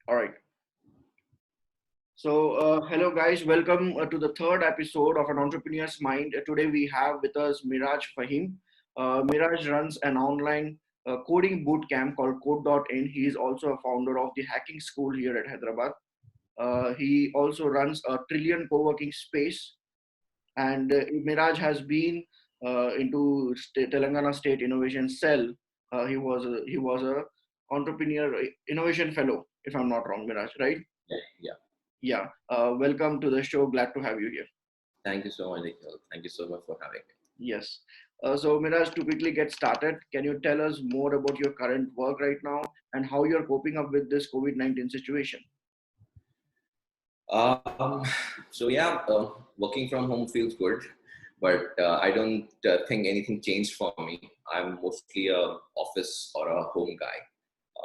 All right. So, hello guys, welcome to the third episode of An Entrepreneur's Mind. Today we have with us Meraj Faheem. Miraj runs an online coding boot camp called Code.in. He is also a founder of the hacking school here at Hyderabad. He also runs a trillion co-working space. And Miraj has been into Telangana State Innovation Cell. He was a entrepreneur innovation fellow, if I'm not wrong, Miraj, right? Yeah. Yeah, welcome to the show. Glad to have you here. Thank you so much, Nikhil. Thank you so much for having me. Yes. So, Miraj, to quickly get started, can you tell us more about your current work right now and how you're coping up with this COVID-19 situation? Um, Working from home feels good, but I don't think anything changed for me. I'm mostly a office or a home guy,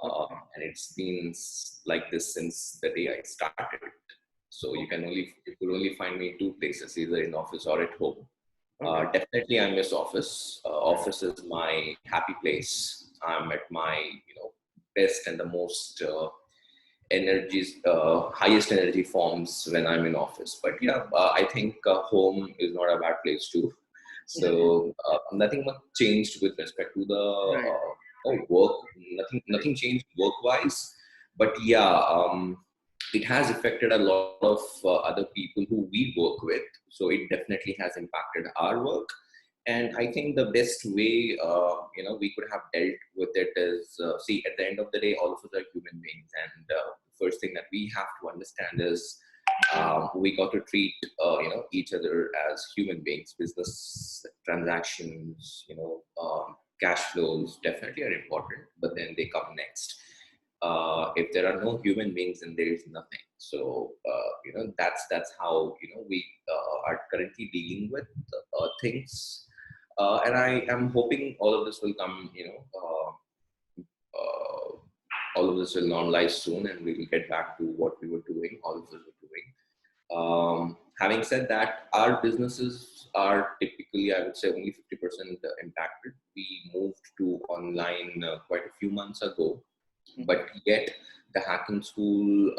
Okay. and it's been like this since the day I started. So you could only find me two places, either in office or at home. Okay. Definitely, I miss office. Office is my happy place. I'm at my best and the most highest energy forms when I'm in office. But I think home is not a bad place too. So nothing much changed with respect to the Right. work. Nothing changed work-wise. But it has affected a lot of other people who we work with. So it definitely has impacted our work. And I think the best way, we could have dealt with it is, see, at the end of the day, all of us are human beings. And the first thing that we have to understand is we got to treat, each other as human beings. Business transactions, cash flows definitely are important, but then they come next. If there are no human beings, then there is nothing. So, that's how, we are currently dealing with things. And I am hoping all of this will come, all of this will normalize soon and we will get back to what we were doing, all of us were doing. Having said that, our businesses are typically, I would say, only 50% impacted. We moved to online quite a few months ago, but yet the hacking school,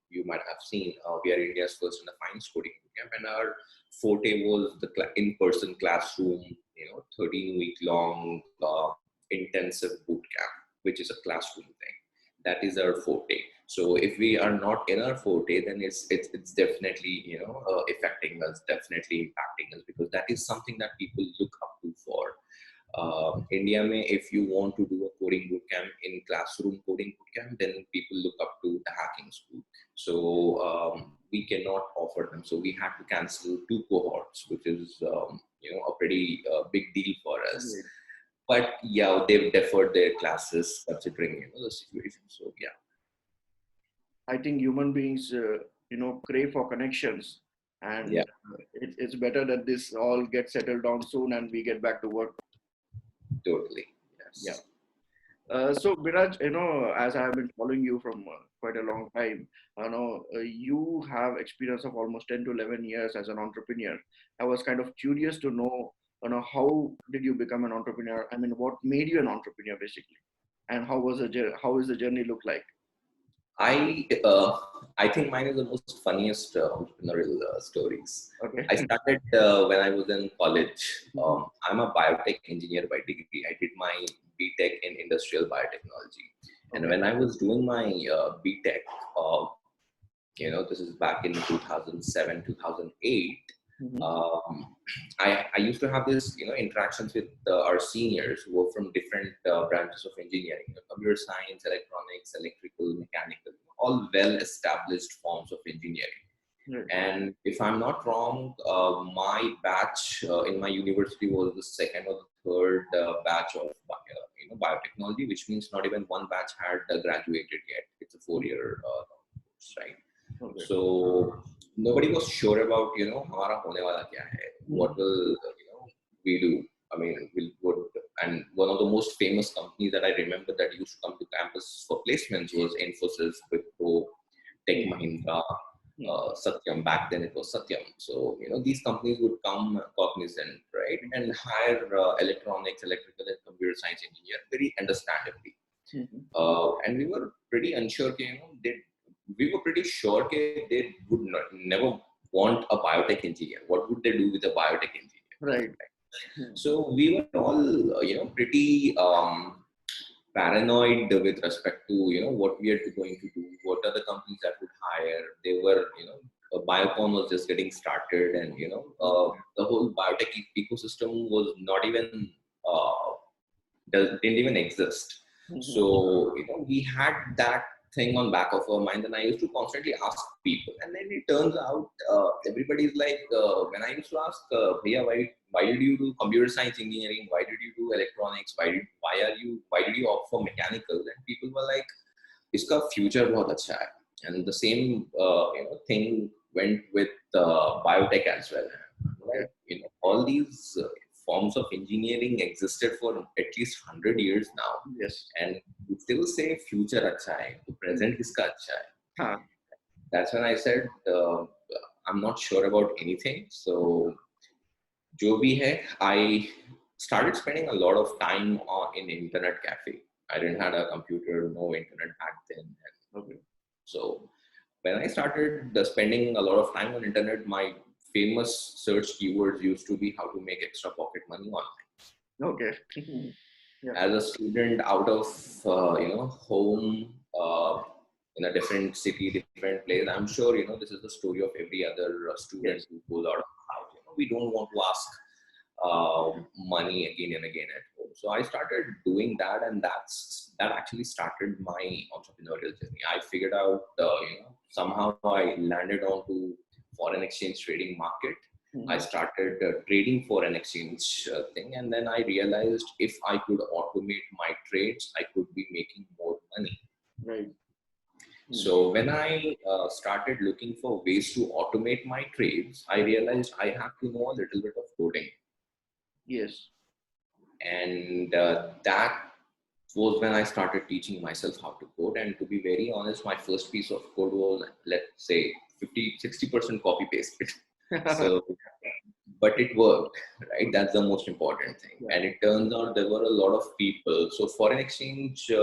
you might have seen, we are India's first and the finest coding bootcamp, and our forte was the in-person classroom, 13-week long intensive bootcamp, which is a classroom thing. That is our forte. So if we are not in our forte, then it's definitely affecting us, definitely impacting us, because that is something that people look up to for. India mein, if you want to do a coding bootcamp in classroom coding bootcamp, then people look up to the hacking school. So we cannot offer them. So we had to cancel two cohorts, which is a pretty big deal for us. Right. But yeah, they've deferred their classes considering the situation. So yeah. I think human beings, crave for connections, Yeah, and it's better that this all gets settled down soon and we get back to work. totally. Yeah. Yes. So Biraj, as I have been following you from quite a long time, you have experience of almost 10 to 11 years as an entrepreneur. I was kind of curious to know, how did you become an entrepreneur? I mean, what made you an entrepreneur basically, and how is the journey look like? I uh, I think mine is the most funniest entrepreneurial stories. Okay. I started when I was in college. Mhm. I'm a biotech engineer by degree. I did my BTech in industrial biotechnology, and Okay. when I was doing my BTech, uh, this is back in 2007, 2008. Mhm. Um, I used to have this, interactions with our seniors who were from different branches of engineering, computer science, electronics, electrical, mechanical, all well-established forms of engineering. Right. And if I'm not wrong, my batch in my university was the second or the third batch of biotechnology, which means not even one batch had graduated yet. It's a four-year course, right? Okay. So nobody was sure about हमारा होने वाला क्या है, what Mhm. will we do. I mean, and one of the most famous companies that I remember that used to come to campus for placements was Infosys, Wipro, Tech Mhm. Mahindra, Mhm. Satyam. Back then it was Satyam. So these companies would come cognizant, right, and hire electronics, electrical, and computer science engineer very understandably. And we were pretty unsure, we were pretty sure they would never want a biotech engineer. What would they do with a biotech engineer? Right. So we were all, pretty paranoid with respect to, what we are going to do, what are the companies that would hire. They were, Biocon was just getting started, and, the whole biotech ecosystem was not even, didn't even exist. So, we had that thing on back of our mind, and I used to constantly ask people, and then it turns out everybody's like, when I used to ask, Bhaiya, why did you do computer science engineering? Why did you do electronics? Why did you opt for mechanical? And people were like, iska future bahut acha hai. And the same, thing went with biotech as well. Like, all these forms of engineering existed for at least 100 years now. Yes. And we still say future acha hai, to present kiska acha hai. Huh. That's when I said, I'm not sure about anything. So, jo bhi hai, I started spending a lot of time in internet cafe. I didn't have a computer, no internet back then. Okay. So when I started spending a lot of time on internet, my famous search keywords used to be how to make extra pocket money online. Okay. Yeah. As a student out of home, in a different city, different place, I'm sure this is the story of every other student who goes out of the house. We don't want to ask money again and again at home. So I started doing that, and that actually started my entrepreneurial journey. I figured out, somehow I landed onto foreign exchange trading market. I started trading foreign exchange thing, and then I realized if I could automate my trades, I could be making more money. Right. So when I started looking for ways to automate my trades, I realized I have to know a little bit of coding. Yes. And that was when I started teaching myself how to code. And to be very honest, my first piece of code was, let's say, 60% copy pasted. So, but it worked, right? That's the most important thing. Yeah. And it turns out there were a lot of people. So foreign exchange, is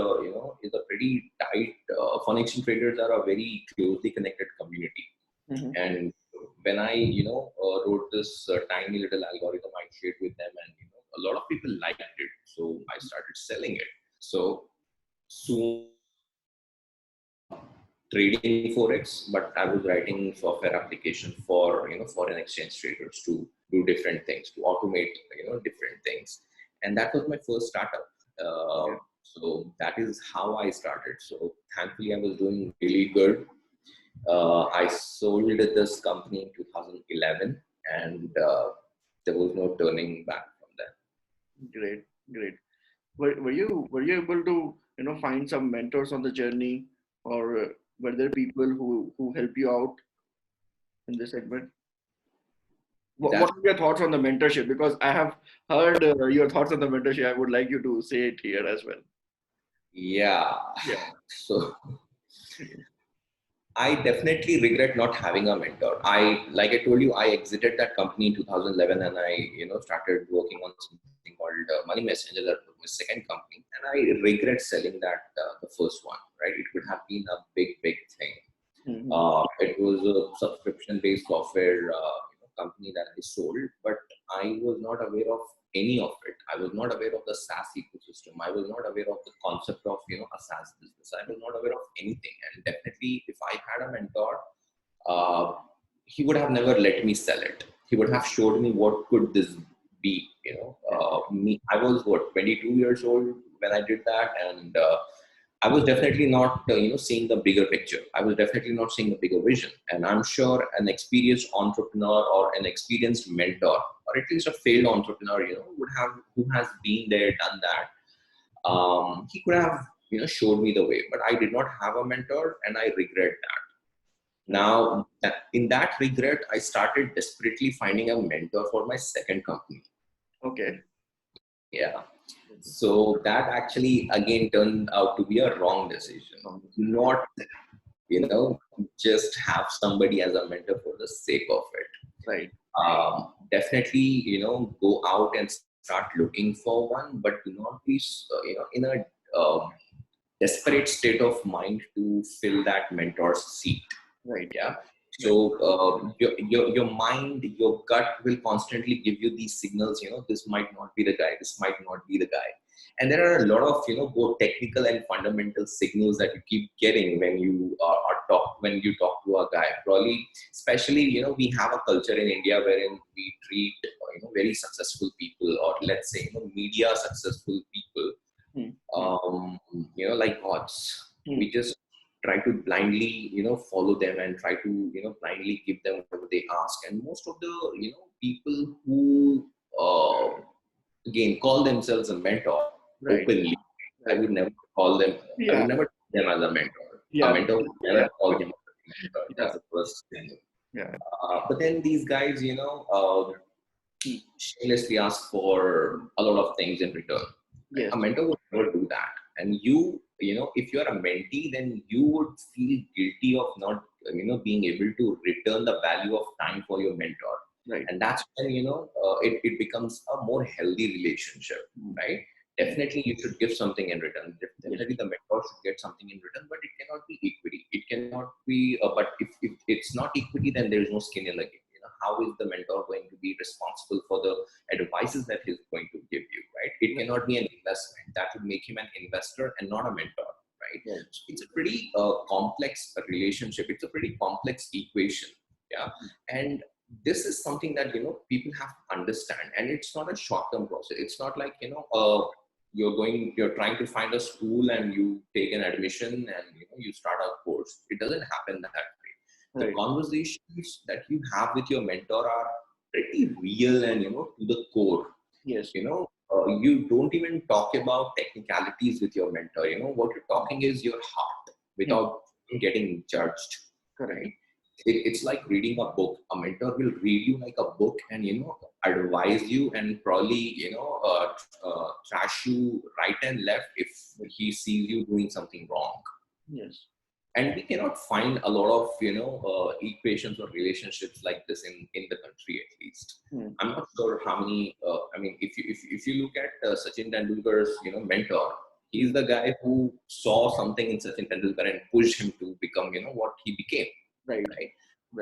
a pretty tight, foreign exchange traders are a very closely connected community. And when I, wrote this tiny little algorithm, I shared with them, and a lot of people liked it. So I started selling it. So soon trading forex, but I was writing software application for foreign exchange traders to do different things, to automate different things, and that was my first startup. So that is how I started. So thankfully, I was doing really good. I sold this company in 2011, and there was no turning back from there. Great. Great. Were you able to find some mentors on the journey, or were there people who help you out in this segment? What are your thoughts on the mentorship? Because I have heard your thoughts on the mentorship. I would like you to say it here as well. Yeah. Yeah. So I definitely regret not having a mentor. Like I told you, I exited that company in 2011, and I, started working on something called Money Messenger, that was my second company, and I regret selling that the first one. Right, it could have been a big thing. It was a subscription-based software company that I sold, but I was not aware of any of it. I was not aware of the SaaS ecosystem. I was not aware of the concept of a SaaS business. I was not aware of anything. And definitely, if I had a mentor, he would have never let me sell it. He would have showed me what could this be. I was 22 years old when I did that, and I was definitely not, seeing the bigger picture. I was definitely not seeing the bigger vision. And I'm sure an experienced entrepreneur or an experienced mentor, or at least a failed entrepreneur, who has been there, done that. He could have, showed me the way. But I did not have a mentor, and I regret that. Now, in that regret, I started desperately finding a mentor for my second company. Okay. Yeah. So that actually again turned out to be a wrong decision. Not, just have somebody as a mentor for the sake of it. Right. Definitely, go out and start looking for one, but do not be, in a desperate state of mind to fill that mentor's seat. Right. Yeah. So your mind, your gut will constantly give you these signals. This might not be the guy. This might not be the guy. And there are a lot of both technical and fundamental signals that you keep getting when you when you talk to a guy. Probably, especially we have a culture in India wherein we treat very successful people, or let's say media successful people, like gods. We just try to blindly follow them and try to blindly give them whatever they ask. And most of the people who again call themselves a mentor openly, I would never call them, I would never treat them as a mentor. A mentor would never call him a mentor. That's the first thing. But then these guys shamelessly ask for a lot of things in return. A mentor would never do that. And if you're a mentee, then you would feel guilty of not being able to return the value of time for your mentor. Right. And that's when it becomes a more healthy relationship, right? Definitely you should give something in return. Definitely the mentor should get something in return, but it cannot be equity. It cannot be but if it's not equity, then there is no skin in the game. How is the mentor going to be responsible for the advices that he's going to give you, right? It cannot be an investment. That would make him an investor and not a mentor, right? So it's a pretty complex relationship. It's a pretty complex equation. Yeah. And this is something that people have to understand, and it's not a short-term process. It's not like you're trying to find a school and you take an admission and you start a course. It doesn't happen that way. The conversations that you have with your mentor are pretty real and to the core. Yes. You don't even talk about technicalities with your mentor. What you're talking is your heart without getting judged. Correct. It's like reading a book. A mentor will read you like a book and advise you and probably trash you right and left if he sees you doing something wrong. Yes. And we cannot find a lot of equations or relationships like this in the country, at least. I'm not sure how many. If you look at Sachin Tendulkar's mentor, he's the guy who saw something in Sachin Tendulkar and pushed him to become what he became. Right.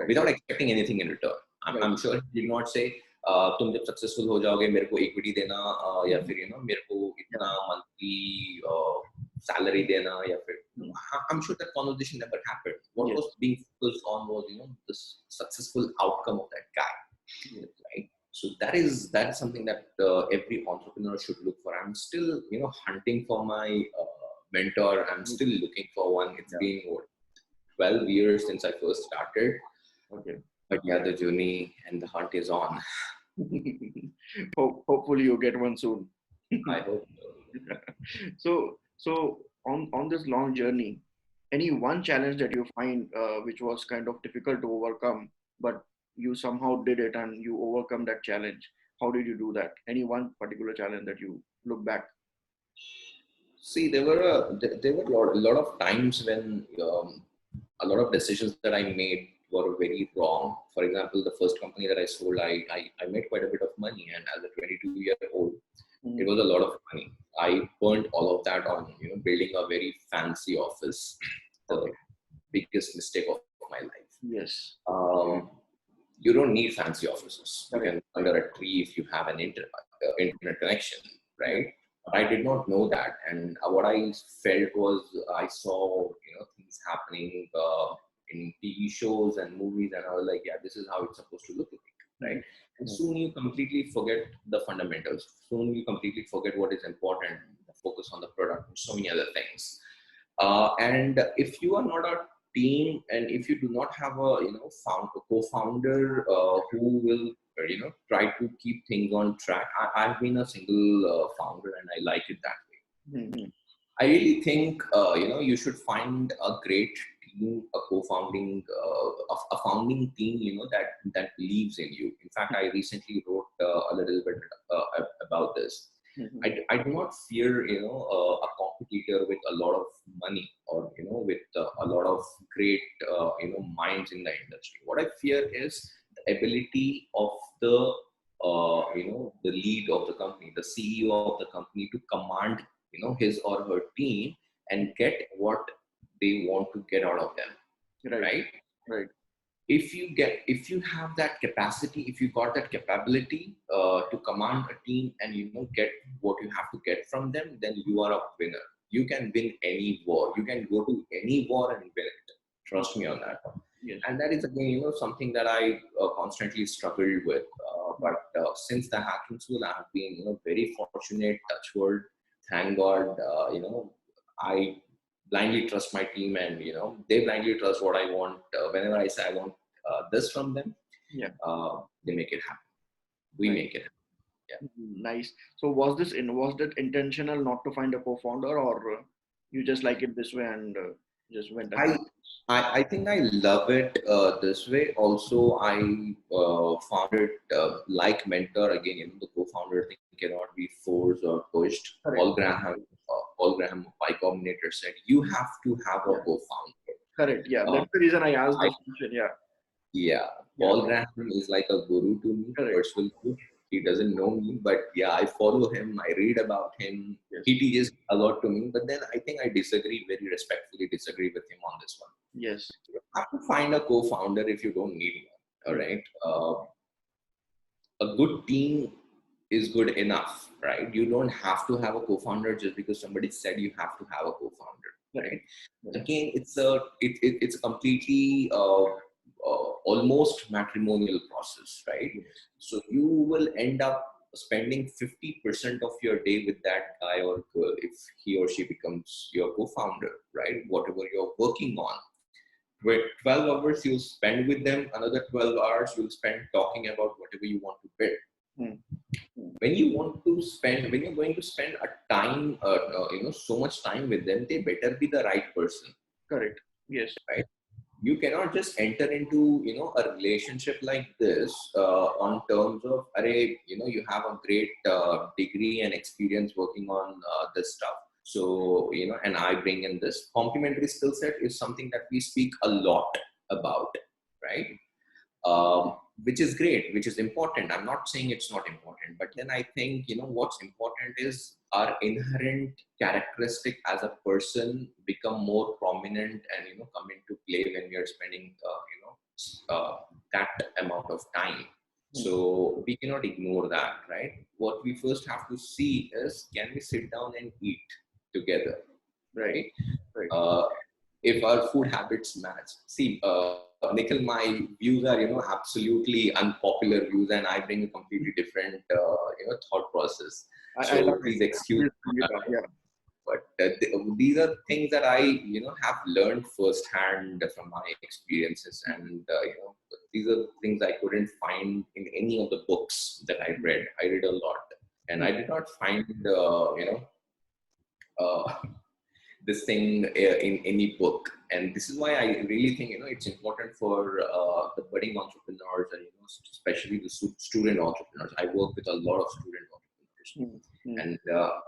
Without expecting anything in return. I'm sure he did not say, तुम जब successful हो जाओगे मेरे को equity देना या फिर मेरे को इतना monthly salary देना या फिर I'm sure that conversation never happened. What was being focused on was the successful outcome of that guy, right? So that is something that every entrepreneur should look for. I'm still hunting for my mentor. I'm still looking for one. It's been 12 years since I first started. Okay. But yeah, the journey and the hunt is on. Hopefully you get one soon. I hope so. So on this long journey, any one challenge that you find which was kind of difficult to overcome, but you somehow did it and you overcome that challenge? How did you do that? Any one particular challenge that you look back? See, there were a lot of times when a lot of decisions that I made were very wrong. For example, the first company that I sold, I made quite a bit of money, and as a 22-year-old, it was a lot of money. I burnt all of that on building a very fancy office. The biggest mistake of my life. Yes. You don't need fancy offices. You can under a tree if you have an internet connection, right? But I did not know that, and what I felt was I saw things happening in TV shows and movies, and I was like, yeah, this is how it's supposed to look like, right? And soon you completely forget the fundamentals. Soon you completely forget what is important, the focus on the product, and so many other things. And if you are not a team, and if you do not have a co-founder who will try to keep things on track. I've been a single founder, and I like it that way. I really think you should find a great team, a co-founding, a founding team that believes in you. In fact, I recently wrote a little bit about this. I do not fear a competitor with a lot of money or with a lot of great minds in the industry. What I fear is the ability of the lead of the company, the CEO of the company, to command his or her team and get what they want to get out of them, right? Right. If you have that capacity, if you got that capability to command a team and get what you have to get from them, then you are a winner. You can win any war. You can go to any war and win it. Trust me on that one. Yes. And that is again something that I constantly struggled with, but since the hacking school, I have been very fortunate, touch wood, thank God. I blindly trust my team, and they blindly trust what I want. Whenever I say I want this from them, they make it happen. We make it happen. Yeah. Nice. So was that intentional not to find a co-founder, or you just like it this way and just went ahead? I think I love it this way. Also, I found it like mentor again. The co-founder thing cannot be forced or pushed. Paul Graham, Y Combinator said, you have to have a co-founder. Correct. Yeah, that's the reason I asked this question. Yeah. Paul Graham is like a guru to me personally. He doesn't know me, but I follow him. I read about him. Yes. He teaches a lot to me, but then I think I very respectfully disagree with him on this one. Yes. You have to find a co-founder if you don't need one. All right. A good team is good enough, right? You don't have to have a co-founder just because somebody said you have to have a co-founder, right? Again, it's a completely almost matrimonial process, right? So you will end up spending 50% of your day with that guy or girl if he or she becomes your co-founder, right? Whatever you're working on. With 12 hours you'll spend with them, another 12 hours you'll spend talking about whatever you want to build. When you're going to spend a time, so much time with them, they better be the right person. Correct. Yes. Right. You cannot just enter into, a relationship like this on terms of, you have a great degree and experience working on this stuff. So, and I bring in this complementary skill set is something that we speak a lot about, right? Which is great, which is important. I'm not saying it's not important, but then I think, what's important is our inherent characteristic as a person become more prominent and, come into play when we are spending, that amount of time. So we cannot ignore that, right? What we first have to see is, can we sit down and eat together, right? If our food habits match. See, Nikhil, my views are, absolutely unpopular views, and I bring a completely different, thought process. So please excuse me. But these are things that I, have learned firsthand from my experiences, and these are things I couldn't find in any of the books that I read. I read a lot, and I did not find, this thing in any book. And this is why I really think it's important for the budding entrepreneurs and especially the student entrepreneurs. I work with a lot of student entrepreneurs, and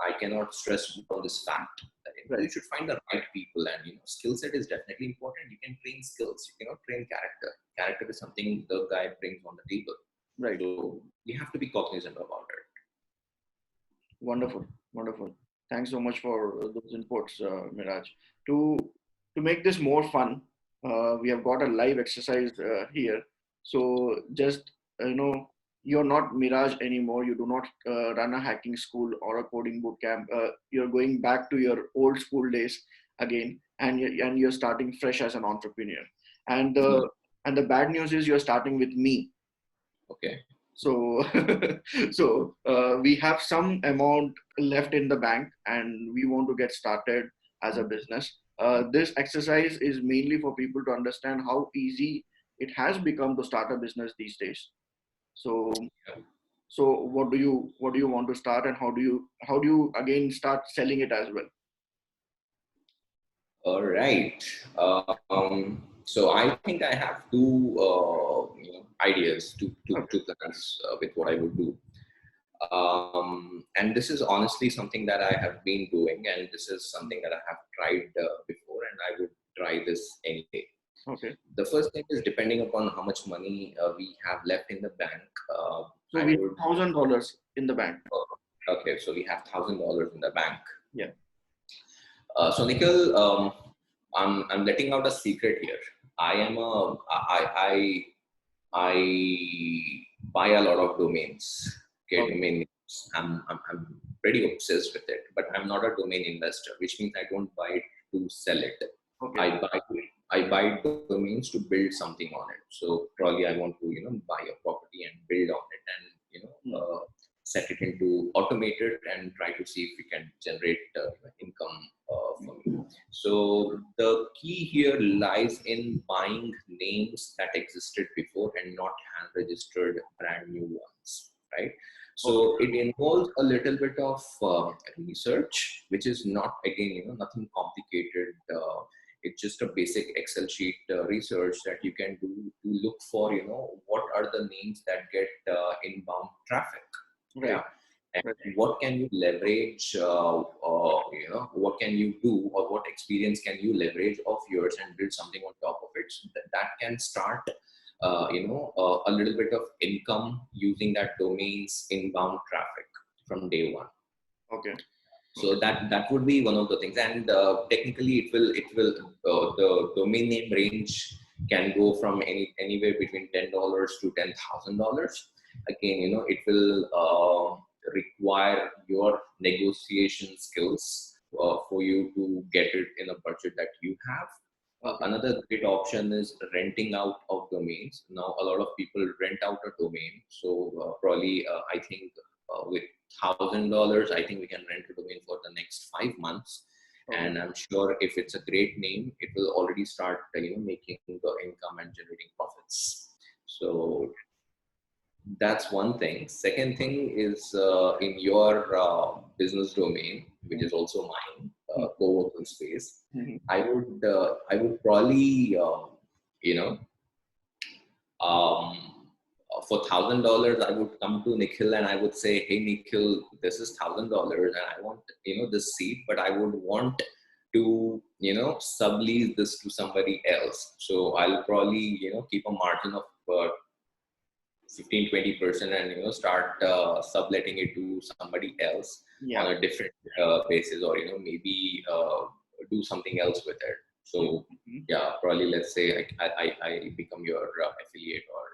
I cannot stress on this fact that you should find the right people, and skill set is definitely important. You can train skills, you cannot train character. Character is something the guy brings on the table, right? So you have to be cognizant about it. Wonderful. Thanks so much for those inputs, Miraj. To make this more fun, we have got a live exercise here. So just you're not Miraj anymore. You do not run a hacking school or a coding boot camp. You're going back to your old school days again, and you're starting fresh as an entrepreneur. And the bad news is you're starting with me. Okay. So, we have some amount left in the bank, and we want to get started as a business. This exercise is mainly for people to understand how easy it has become to start a business these days. So, what do you want to start, and how do you again start selling it as well? All right. So I think I have two ideas, two plans with what I would do. And this is honestly something that I have been doing, and this is something that I have tried before, and I would try this anyway. Okay. The first thing is, depending upon how much money we have left in the bank. So we have $1,000 in the bank. Okay, so we have $1,000 in the bank. Yeah. So Nikhil, I'm letting out a secret here. I am a I buy a lot of domains. Okay, Okay. domain names. I'm pretty obsessed with it, but I'm not a domain investor, which means I don't buy it to sell it. Okay. I buy I buy domains to build something on it. So probably I want to buy a property and build on it and Hmm. set it into automate it and try to see if we can generate income for me. So the key here lies in buying names that existed before and not hand registered brand new ones, right? Okay. So it involves a little bit of research, which is not again nothing complicated. It's just a basic Excel sheet research that you can do to look for what are the names that get inbound traffic. Right. Yeah, and Right. what can you leverage, what can you do or what experience can you leverage of yours and build something on top of it so that can start a little bit of income using that domain's inbound traffic from day one. Okay. Okay. So that would be one of the things, and technically the domain name range can go from anywhere between $10 to $10,000. Again, it will require your negotiation skills for you to get it in a budget that you have. Okay. Another great option is renting out of domains. Now, a lot of people rent out a domain. So probably, I think with $1,000, I think we can rent a domain for the next 5 months. Okay. And I'm sure if it's a great name, it will already start, making the income and generating profits. So that's one thing. Second thing is in your business domain, which is also mine, co-working space. Mhm. I would probably you know um, for $1,000 I would come to Nikhil and I would say, hey Nikhil, this is $1,000 and I want this seat, but I would want to sublease this to somebody else. So I'll probably keep a margin of 15-20% and start subletting it to somebody else Yeah. on a different basis, or maybe do something else with it. So Mhm. yeah, probably let's say I become your affiliate, or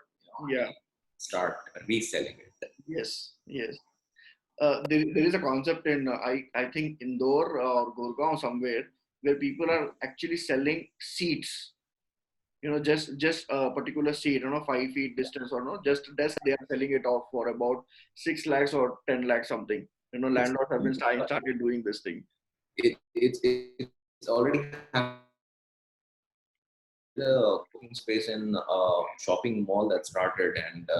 Yeah. I start reselling it. Yes. Yes. There is a concept in I think Indore or Gurgaon somewhere where people are actually selling seats. Just a particular seat, 5 feet distance or no, just desk. They are selling it off for about 6 lakhs or 10 lakhs something. It's Landlords have been started doing this thing. it's already happening. The cooking space in shopping mall that started, and I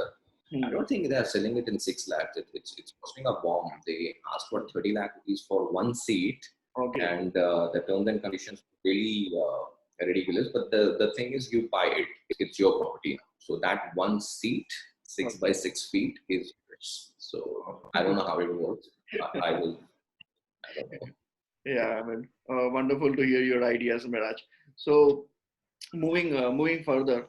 Hmm. don't think they are selling it in 6 lakhs. It's costing a bomb. They asked for 30 lakh rupees for one seat, Okay. and the terms and conditions were really ridiculous. But the thing is, you buy it; it's your property now. So that one seat, six Okay. by 6 feet, is yours. So I don't know how it works. I will. I don't know. Yeah, I mean, wonderful to hear your ideas, Miraj. So moving further,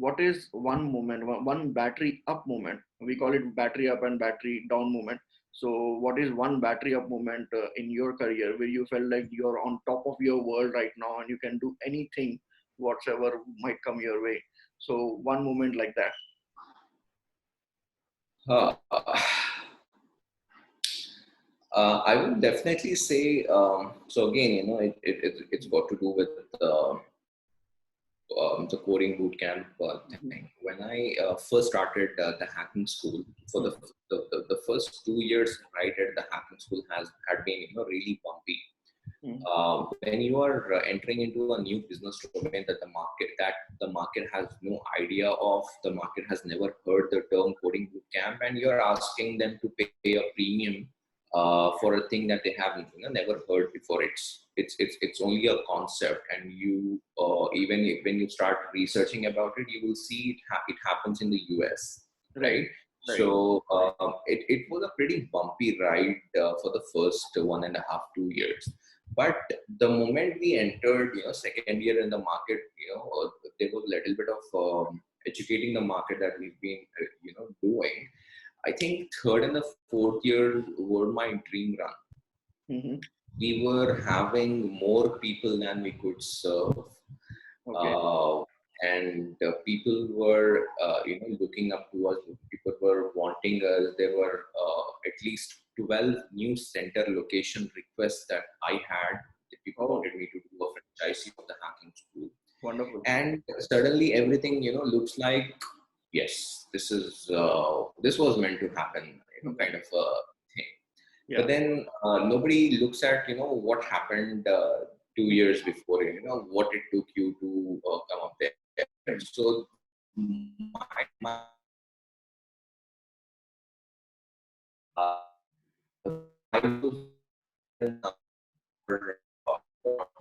what is one moment, one battery up moment? We call it battery up and battery down moment. So what is one battery up moment in your career where you felt like you're on top of your world right now and you can do anything whatsoever might come your way? So one moment like that. Uh, I would definitely say, so again, it's got to do with the coding bootcamp thing. When I first started the hacking school, for the first 2 years right at the hacking school had been really bumpy. Mhm. When you are entering into a new business domain that the market has no idea of, the market has never heard the term coding bootcamp, and you're asking them to pay a premium for a thing that they have never heard before. It's only a concept, and you even if, when you start researching about it, you will see it happens in the US, Right, right? right. So it was a pretty bumpy ride for the first 1.5-2 years. But the moment we entered, second year in the market, there was a little bit of educating the market that we've been, doing. I think third and the fourth year were my dream run. Hmm. we were having more people than we could serve. Okay. uh, and people were looking up to us. People were wanting us. There were at least 12 new center location requests that I had, that people Oh, wanted me to do a franchisee of the hacking school. wonderful. And suddenly everything looks like, yes, this was meant to happen, kind of a thing. But Yeah. then nobody looks at what happened 2 years before, what it took you to come up there. So my I was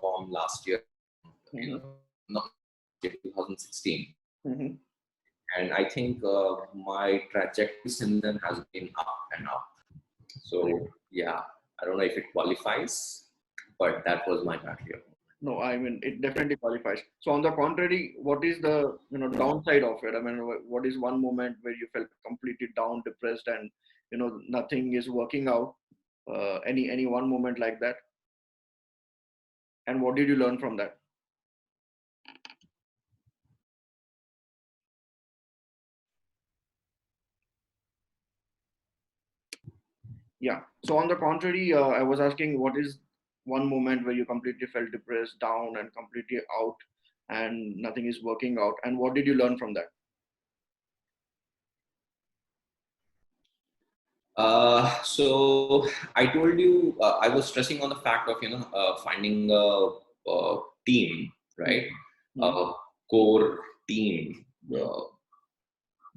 form last year, Mm-hmm. not 2016, Mm-hmm. and I think my trajectory since then has been up and up. Great. So yeah, I don't know if it qualifies, but that was my background. No, I mean it definitely qualifies. So on the contrary, what is the downside of it? I mean, what is one moment where you felt completely down, depressed, and nothing is working out? Any one moment like that? And what did you learn from that? Yeah. So on the contrary, I was asking, what is one moment where you completely felt depressed, down, and completely out, and nothing is working out? And what did you learn from that? So I told you I was stressing on the fact of finding a team, right? Mm-hmm. A core team Yeah.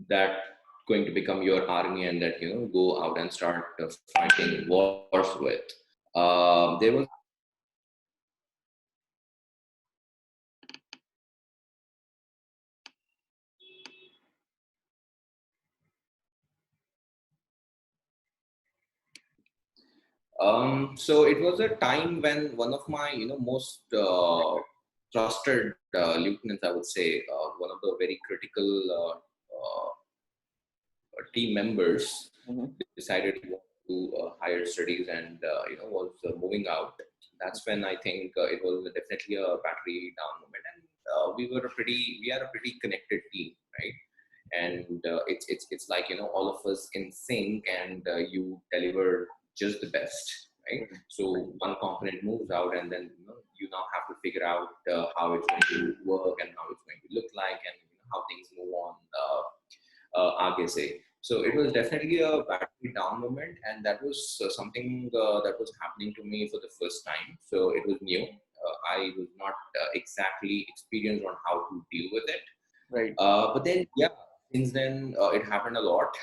that going to become your army, and that go out and start fighting wars with. There was So it was a time when one of my most trusted lieutenants, I would say, one of the very critical team members, Mm-hmm. decided to want to higher studies, and was moving out. That's when I think it was definitely a battery down moment, and we are a pretty connected team, right? And it's like all of us in sync, and you deliver just the best, right? So one component moves out, and then you now have to figure out how it's going to work and how it's going to look like, and how things move on. Aage se. So it was definitely a battery down moment, and that was something that was happening to me for the first time. So it was new. I was not exactly experienced on how to deal with it. Right. But then, yeah, since then it happened a lot,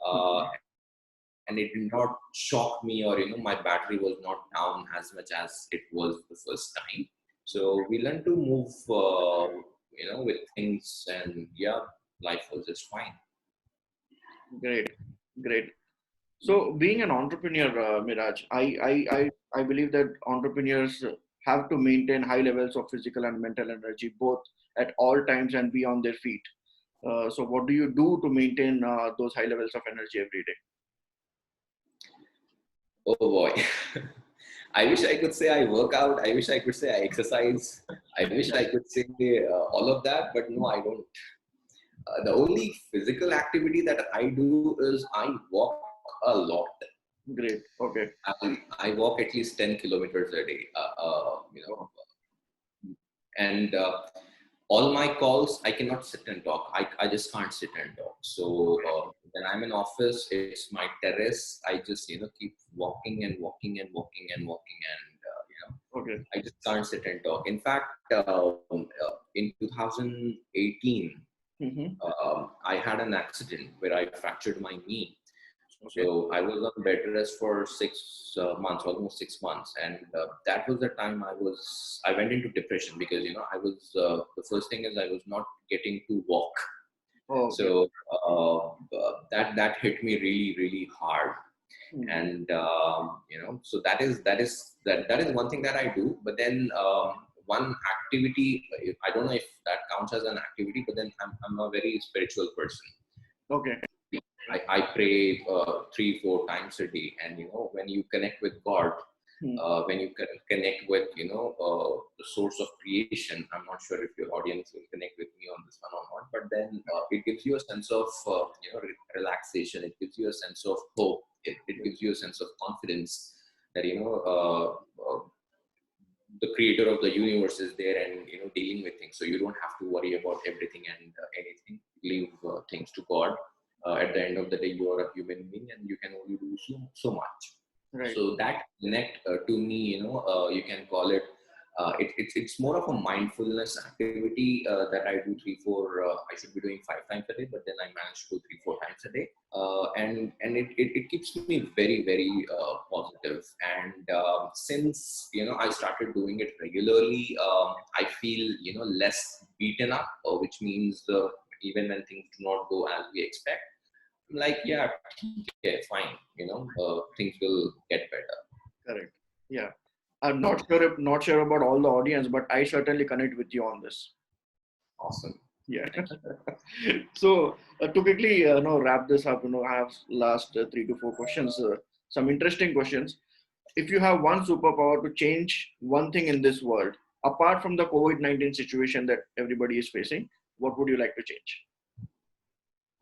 uh, and it did not shock me, or my battery was not down as much as it was the first time. So we learned to move, with things, and yeah, life was just fine. Great. Great. So, being an entrepreneur, Miraj, I believe that entrepreneurs have to maintain high levels of physical and mental energy, both at all times and be on their feet. So, what do you do to maintain those high levels of energy every day? Oh boy. I wish I could say I work out. I wish I could say I exercise. I wish I could say all of that, but no, I don't. The only physical activity that I do is I walk a lot. Great. Okay. I walk at least 10 kilometers a day. Oh, And all my calls, I cannot sit and talk. I just can't sit and talk. So when I'm in office, it's my terrace. I just keep walking and walking and walking and walking, and okay. I just can't sit and talk. In fact, in 2018, Mm-hmm. I had an accident where I fractured my knee. Okay. So I was on bed rest for 6 months, almost 6 months, and that was the time I went into depression, because I was the first thing is I was not getting to walk. Oh, okay. So that hit me really really hard, Hmm. and so that is one thing that I do. But then one activity, I don't know if that counts as an activity, but then I'm a very spiritual person. Okay. I pray 3-4 times a day, and when you connect with God, When you can connect with, the source of creation. I'm not sure if your audience will connect with me on this one or not, but then it gives you a sense of, relaxation. It gives you a sense of hope. It gives you a sense of confidence that, the creator of the universe is there and, dealing with things. So you don't have to worry about everything and anything. Leave things to God. At the end of the day, you are a human being and you can only do so much. Right. So that connect to me, you can call it, it's more of a mindfulness activity that I do I should be doing 5 times a day, but then I manage to do 3-4 times a day. And it keeps me very, very positive. And since, I started doing it regularly, I feel, less beaten up, which means even when things do not go as we expect, like, yeah, okay, fine, things will get better. Correct. Yeah. I'm not sure about all the audience, but I certainly connect with you on this. Awesome. Yeah. Thank you. So to quickly wrap this up, I have last 3 to 4 questions, some interesting questions. If you have one superpower to change one thing in this world, apart from the COVID-19 situation that everybody is facing, what would you like to change?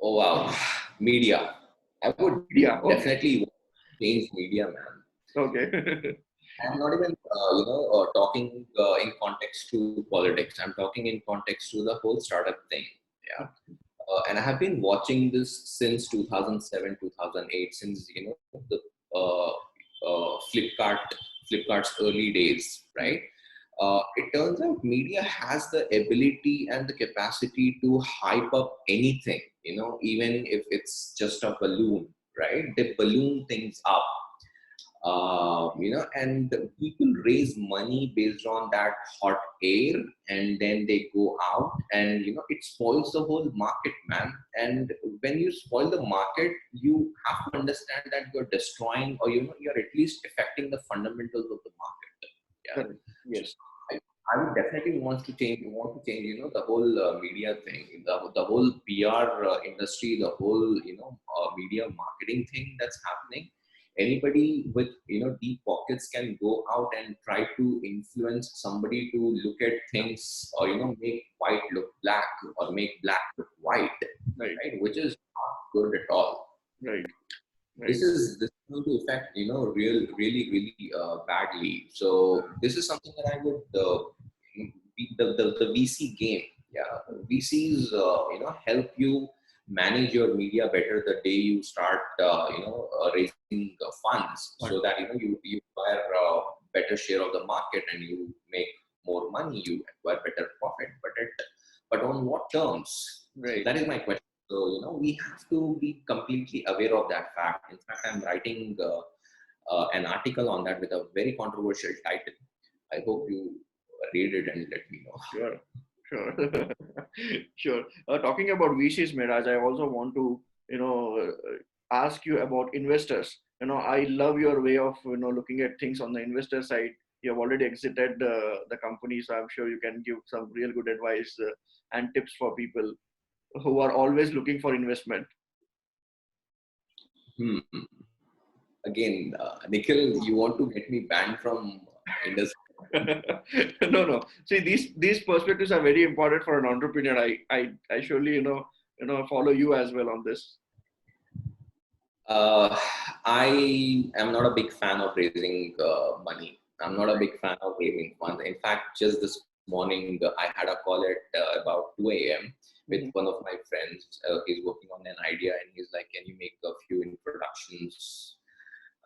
Oh wow, media. I would Yeah. Okay. definitely change media, man. Okay. I'm not even, talking in context to politics. I'm talking in context to the whole startup thing. Yeah. And I have been watching this since 2007, 2008, since, the uh, Flipkart's early days, right? It turns out media has the ability and the capacity to hype up anything, even if it's just a balloon, right? They balloon things up, and people raise money based on that hot air, and then they go out, and it spoils the whole market, man. And when you spoil the market, you have to understand that you're destroying, or you're at least affecting the fundamentals of the market. Yeah. Correct. So Yes. I would definitely want to change, the whole media thing, the whole PR industry, the whole, media marketing thing that's happening. Anybody with, deep pockets can go out and try to influence somebody to look at things, or, make white look black, or make black look white, Right. right? Which is not good at all. Right. Right. This is going to affect, really badly. So this is something that I would, the VC game. Yeah, VCs, help you manage your media better the day you start, raising funds, so that, you acquire a better share of the market and you make more money, you acquire better profit. But on what terms? So Right. that is my question. So, we have to be completely aware of that fact. In fact, I'm writing an article on that with a very controversial title. I hope you read it and let me know. Sure. Sure. Sure. Talking about VCs, Miraj, I also want to, ask you about investors. I love your way of, looking at things on the investor side. You have already exited the company, so I'm sure you can give some real good advice and tips for people who are always looking for investment. Hmm. Again, Nikhil, you want to get me banned from industry? No, no. See, these perspectives are very important for an entrepreneur. I surely follow you as well on this. Uh, I am not a big fan of raising money. I'm not a big fan of raising funds. In fact, just this morning, I had a call at about 2 a.m. with Mhm. one of my friends. He's working on an idea, and he's like, "Can you make a few introductions?"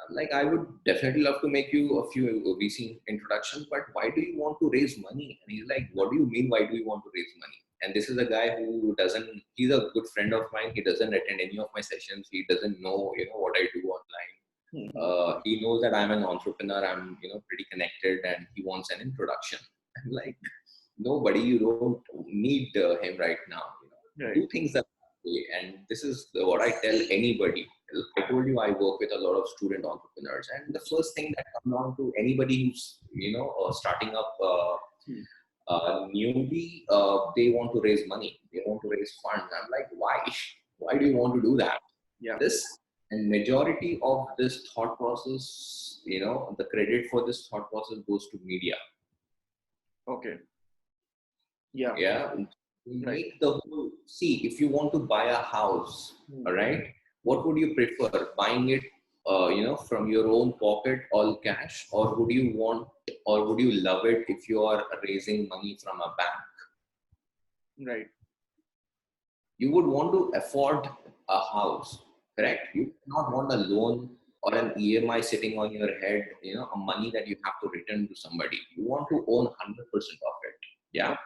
I'm like, I would definitely love to make you a few VC introductions, but why do you want to raise money? And he's like, what do you mean, why do you want to raise money? And this is a guy who doesn't, he's a good friend of mine. He doesn't attend any of my sessions. He doesn't know, what I do online. Mhm. He knows that I'm an entrepreneur. I'm, pretty connected, and he wants an introduction. I'm like, nobody, you don't need him right now. Right. Do things that way. And this is what I tell anybody. I told you I work with a lot of student entrepreneurs, and the first thing that comes down to anybody who's starting up Hmm. newly, they want to raise money, they want to raise funds. I'm like, why? Why do you want to do that? Yeah. This And majority of this thought process, the credit for this thought process goes to media. Okay. Yeah. Yeah. We Right. make the whole, see, if you want to buy a house, all right, what would you prefer? Buying it, from your own pocket, all cash, or would you love it if you are raising money from a bank? Right. You would want to afford a house, correct? You do not want a loan or an EMI sitting on your head, a money that you have to return to somebody. You want to own 100% of it. Yeah.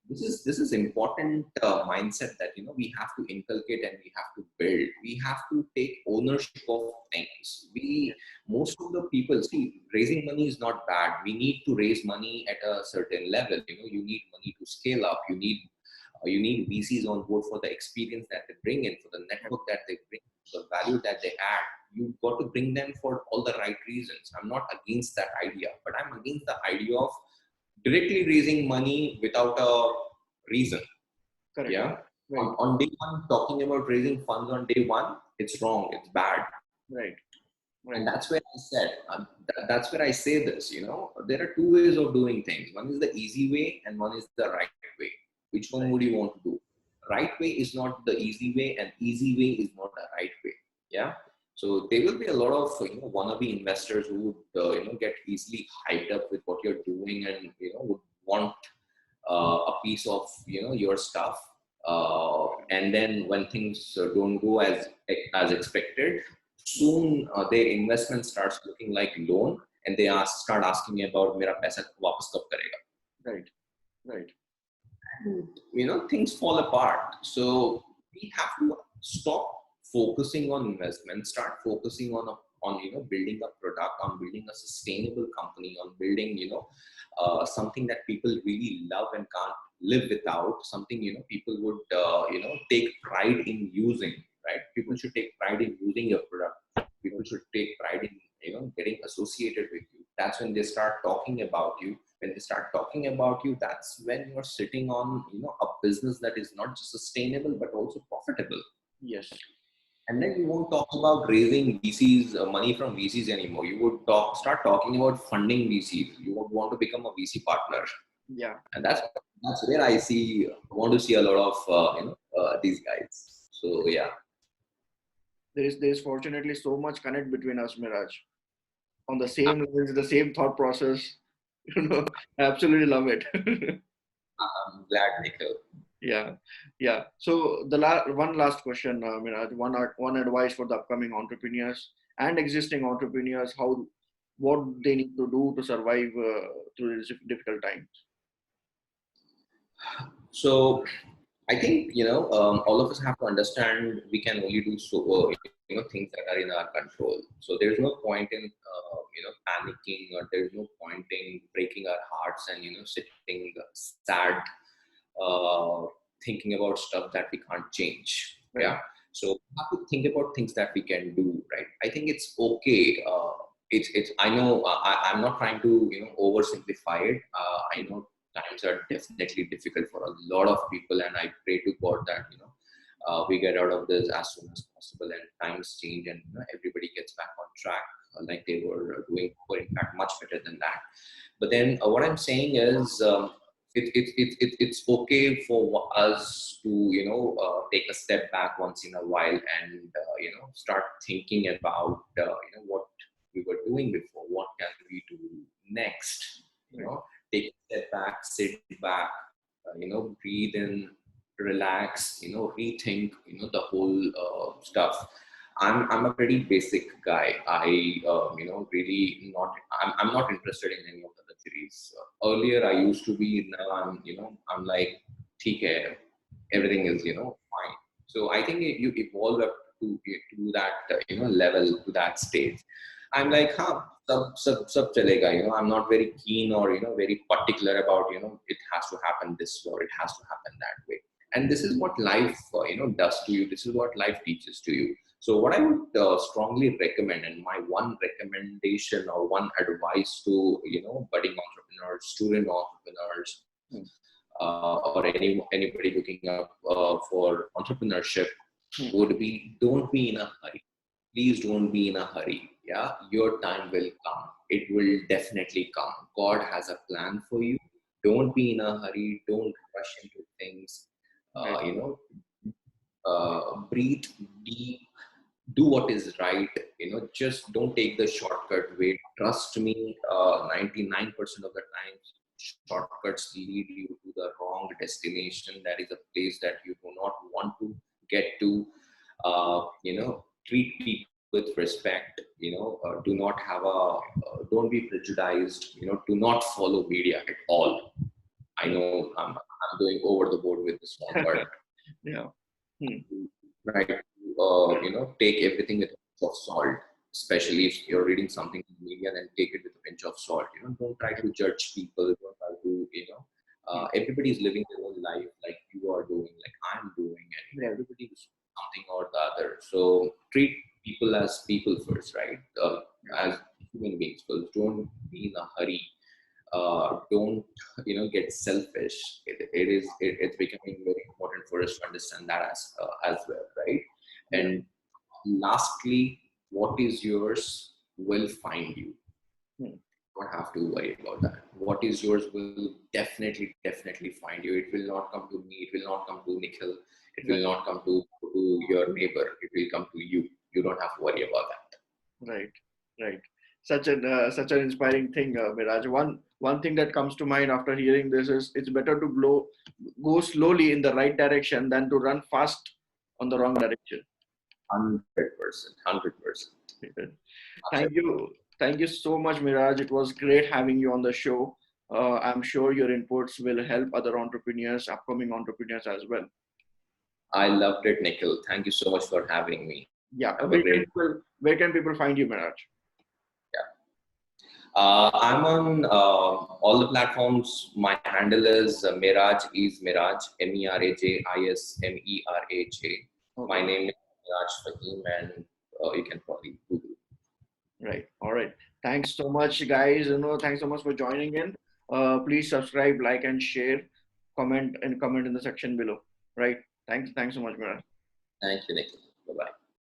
This is important mindset that we have to inculcate and we have to build. We have to take ownership of things. Most of the people, see, raising money is not bad. We need to raise money at a certain level. You need money to scale up. You need VCs on board for the experience that they bring in, for the network that they bring, the value that they add. You've got to bring them for all the right reasons. I'm not against that idea, but I'm against the idea of directly raising money without a reason. Correct. Yeah. Right. On day one, talking about raising funds on day one, it's wrong. It's bad. Right. Right. And that's where I said, that's where I say this, there are two ways of doing things. One is the easy way and one is the right way. Which one would you want to do? Right way is not the easy way and easy way is not the right way. Yeah. So there will be a lot of wannabe investors who would get easily hyped up with what you're doing and would want a piece of your stuff. And then when things don't go as expected, soon their investment starts looking like loan, and they start asking me about mera paisa wapas kab karega. Right. Right. And, things fall apart. So we have to stop focusing on investment, start focusing on building a product, on building a sustainable company, on building something that people really love and can't live without, something people would take pride in using. Right? People should take pride in using your product. People should take pride in getting associated with you. That's when they start talking about you. When they start talking about you, that's when you're sitting on a business that is not just sustainable but also profitable. Yes. And then you won't talk about raising VCs, money from VCs anymore. You would start talking about funding VCs. You would want to become a VC partner. Yeah. And that's where I want to see a lot of these guys. So yeah. There is fortunately so much connect between us, Miraj. On the same levels, the same thought process. I absolutely love it. I'm glad, Nikhil. Yeah, yeah. So the one last question, Miraj. One advice for the upcoming entrepreneurs and existing entrepreneurs: what they need to do to survive through these difficult times. So I think all of us have to understand we can only do so things that are in our control. So there's no point in panicking, or there's no point in breaking our hearts and sitting sad, uh, thinking about stuff that we can't change. Right. Yeah. So we have to think about things that we can do. Right. I think it's okay. It's I know I'm not trying to oversimplify it. I know times are definitely difficult for a lot of people, and I pray to God that we get out of this as soon as possible and times change and everybody gets back on track like they were doing, or in fact much better than that. But then what I'm saying is it's okay for us to take a step back once in a while and start thinking about what we were doing before, what can we do next, take a step back, sit back, breathe in, relax, rethink, the whole stuff. I'm a pretty basic guy. I really not. I'm not interested in any of the luxuries. Earlier I used to be. Now I'm like, ठीक है, everything is fine. So I think you evolve up to that level, to that stage. I'm like, huh, sub chalega. I'm not very keen or very particular about it has to happen this way or it has to happen that way. And this is what life does to you. This is what life teaches to you. So what I would strongly recommend, and my one recommendation or one advice to budding entrepreneurs, student entrepreneurs, or anybody looking up for entrepreneurship would be: don't be in a hurry. please don't be in a hurry. Yeah, your time will come. It will definitely come. God has a plan for you. Don't be in a hurry. Don't rush into things. Right. You know, breathe deep, do what is right. You know, just don't take the shortcut way. Trust me, 99% of the time shortcuts lead you to the wrong destination. That is a place that you do not want to get to. Treat people with respect. Do not have a don't be prejudiced. Do not follow media at all. I know I'm going over the board with this one, but Yeah. Hmm. right, take everything with a pinch of salt, especially if you're reading something in the media, then take it with a pinch of salt. Don't try to judge people. Don't try to, everybody's living their own life like you are doing, like I'm doing, and everybody is something or the other. So treat people as people first, right? As human beings first. Don't be in a hurry. Don't get selfish. It's becoming very important for us to understand that as well, right? Yeah. And lastly, what is yours will find you. Hmm. Don't have to worry about that. What is yours will definitely find you. It will not come to me. It will not come to Nikhil. It will Right. not come to your neighbor. It will come to you. You don't have to worry about that. Right. Right. Such an inspiring thing, Miraj. One thing that comes to mind after hearing this is it's better to go slowly in the right direction than to run fast on the wrong direction. 100%, 100%. Thank you. Thank you so much, Miraj. It was great having you on the show. I'm sure your inputs will help other entrepreneurs, upcoming entrepreneurs as well. I loved it, Nikhil. Thank you so much for having me. Yeah. Have a great. Where can people find you, Miraj? Yeah. I'm on all the platforms. My handle is Miraj, Merajismeraj. My Okay. name is Meraj Faheem, and you can probably Google. Right. All right. Thanks so much, guys. Thanks so much for joining in. Please subscribe, like, and share. Comment in the section below. Right. Thanks. Thanks so much, Miraj. Thank you, Nikhil. Bye bye.